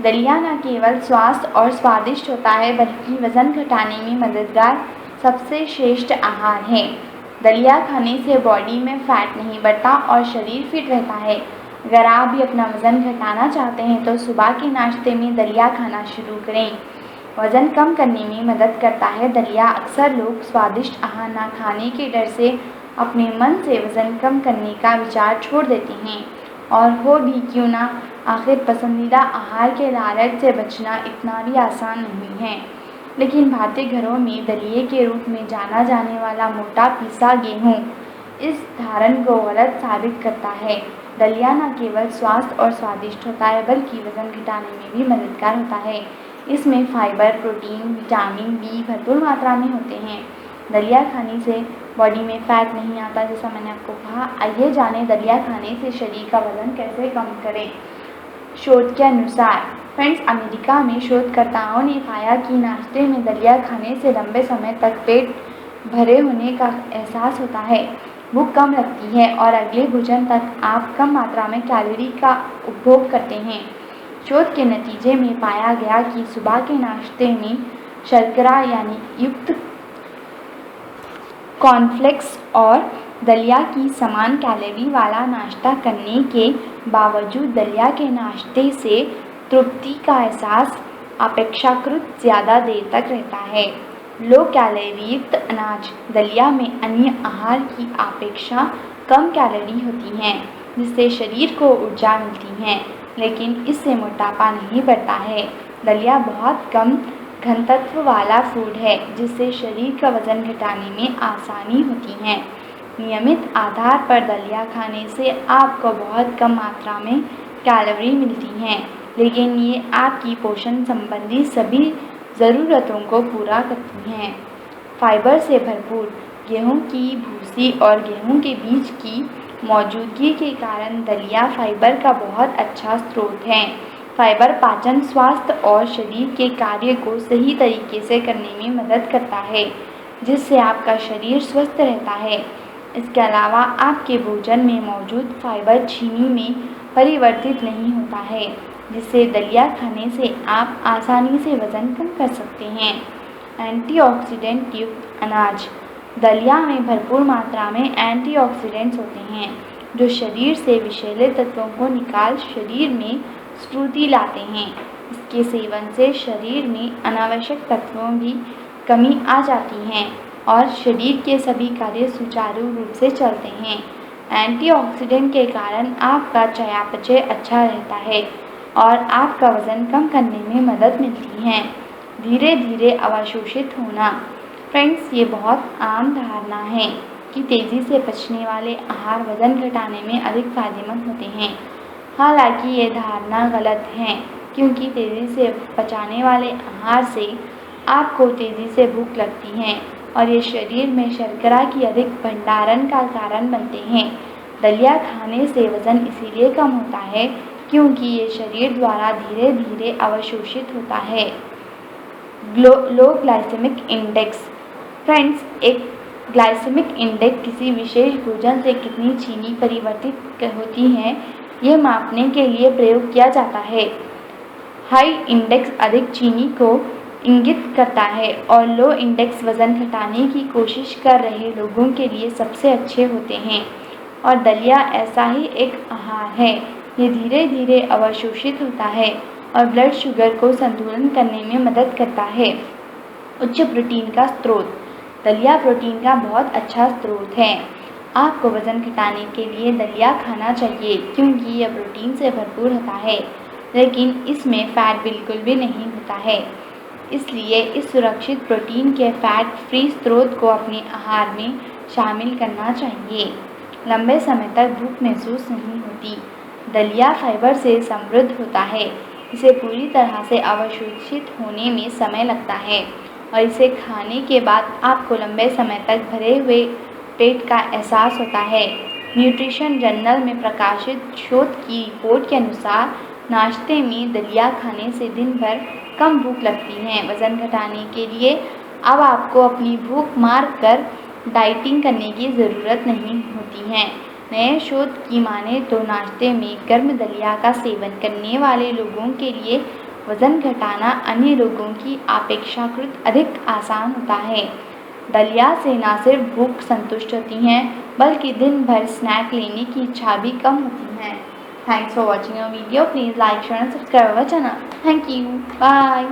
दलिया न केवल स्वास्थ्य और स्वादिष्ट होता है बल्कि वज़न घटाने में मददगार सबसे श्रेष्ठ आहार है। दलिया खाने से बॉडी में फैट नहीं बढ़ता और शरीर फिट रहता है। अगर आप भी अपना वज़न घटाना चाहते हैं तो सुबह के नाश्ते में दलिया खाना शुरू करें। वज़न कम करने में मदद करता है दलिया। अक्सर लोग स्वादिष्ट आहार न खाने के डर से अपने मन से वज़न कम करने का विचार छोड़ देते हैं, और हो भी क्यों ना, आखिर पसंदीदा आहार के लालच से बचना इतना भी आसान नहीं है। लेकिन भारतीय घरों में दलिए के रूप में जाना जाने वाला मोटा पिसा गेहूँ इस धारणा को गलत साबित करता है। दलिया न केवल स्वास्थ्य और स्वादिष्ट होता है बल्कि वज़न घटाने में भी मददगार होता है। इसमें फाइबर, प्रोटीन, विटामिन बी भरपूर मात्रा में होते हैं। दलिया खाने से बॉडी में फैट नहीं आता, जैसा मैंने आपको कहा। आइए जानें दलिया खाने से शरीर का वज़न कैसे कम करें। शोध के अनुसार फ्रेंड्स, अमेरिका में शोधकर्ताओं ने पाया कि नाश्ते में दलिया खाने से लंबे समय तक पेट भरे होने का एहसास होता है, भूख कम लगती है और अगले भोजन तक आप कम मात्रा में कैलोरी का उपभोग करते हैं। शोध के नतीजे में पाया गया कि सुबह के नाश्ते में शर्करा यानी युक्त कॉर्नफ्लेक्स और दलिया की समान कैलोरी वाला नाश्ता करने के बावजूद दलिया के नाश्ते से तृप्ति का एहसास अपेक्षाकृत ज़्यादा देर तक रहता है। लो कैलोरी युक्त अनाज दलिया में अन्य आहार की अपेक्षा कम कैलोरी होती हैं, जिससे शरीर को ऊर्जा मिलती है, लेकिन इससे मोटापा नहीं बढ़ता है। दलिया बहुत कम घनत्व वाला फूड है, जिससे शरीर का वज़न घटाने में आसानी होती है। नियमित आधार पर दलिया खाने से आपको बहुत कम मात्रा में कैलोरी मिलती हैं, लेकिन ये आपकी पोषण संबंधी सभी ज़रूरतों को पूरा करती हैं। फाइबर से भरपूर गेहूं की भूसी और गेहूं के बीज की मौजूदगी के कारण दलिया फाइबर का बहुत अच्छा स्रोत है। फाइबर पाचन, स्वास्थ्य और शरीर के कार्य को सही तरीके से करने में मदद करता है, जिससे आपका शरीर स्वस्थ रहता है। इसके अलावा आपके भोजन में मौजूद फाइबर चीनी में परिवर्तित नहीं होता है, जिससे दलिया खाने से आप आसानी से वज़न कम कर सकते हैं। एंटीऑक्सीडेंट युक्त अनाज दलिया में भरपूर मात्रा में एंटीऑक्सीडेंट्स होते हैं, जो शरीर से विषैले तत्वों को निकाल शरीर में स्फूर्ति लाते हैं। इसके सेवन से शरीर में अनावश्यक तत्वों की कमी आ जाती है और शरीर के सभी कार्य सुचारू रूप से चलते हैं। एंटीऑक्सीडेंट के कारण आपका चयापचय अच्छा रहता है और आपका वज़न कम करने में मदद मिलती है। धीरे धीरे अवशोषित होना फ्रेंड्स, ये बहुत आम धारणा है कि तेज़ी से पचने वाले आहार वज़न घटाने में अधिक फायदेमंद होते हैं। हालांकि ये धारणा गलत है, क्योंकि तेज़ी से पचाने वाले आहार से आपको तेज़ी से भूख लगती है और ये शरीर में शर्करा की अधिक भंडारण का कारण बनते हैं। दलिया खाने से वज़न इसीलिए कम होता है क्योंकि ये शरीर द्वारा धीरे धीरे अवशोषित होता है। लो ग्लाइसेमिक इंडेक्स फ्रेंड्स, एक ग्लाइसेमिक इंडेक्स किसी विशेष भोजन से कितनी चीनी परिवर्तित होती है, ये मापने के लिए प्रयोग किया जाता है। हाई इंडेक्स अधिक चीनी को इंगित करता है और लो इंडेक्स वज़न घटाने की कोशिश कर रहे लोगों के लिए सबसे अच्छे होते हैं। और दलिया ऐसा ही एक आहार है। ये धीरे धीरे अवशोषित होता है और ब्लड शुगर को संतुलन करने में मदद करता है। उच्च प्रोटीन का स्रोत दलिया प्रोटीन का बहुत अच्छा स्रोत है। आपको वज़न घटाने के लिए दलिया खाना चाहिए क्योंकि यह प्रोटीन से भरपूर होता है, लेकिन इसमें फ़ैट बिल्कुल भी नहीं होता है। इसलिए इस सुरक्षित प्रोटीन के फैट फ्री स्रोत को अपने आहार में शामिल करना चाहिए। लंबे समय तक भूख महसूस नहीं होती। दलिया फाइबर से समृद्ध होता है। इसे पूरी तरह से अवशोषित होने में समय लगता है और इसे खाने के बाद आपको लंबे समय तक भरे हुए पेट का एहसास होता है। न्यूट्रिशन जर्नल में प्रकाशित शोध की रिपोर्ट के अनुसार नाश्ते में दलिया खाने से दिन भर कम भूख लगती है। वज़न घटाने के लिए अब आपको अपनी भूख मार कर डाइटिंग करने की ज़रूरत नहीं होती है। नए शोध की माने तो नाश्ते में गर्म दलिया का सेवन करने वाले लोगों के लिए वज़न घटाना अन्य लोगों की अपेक्षाकृत अधिक आसान होता है। दलिया से न सिर्फ भूख संतुष्ट होती है बल्कि दिन भर स्नैक लेने की इच्छा भी कम होती है। Thanks for watching your video. Please like share and subscribe our channel. Thank you. Bye.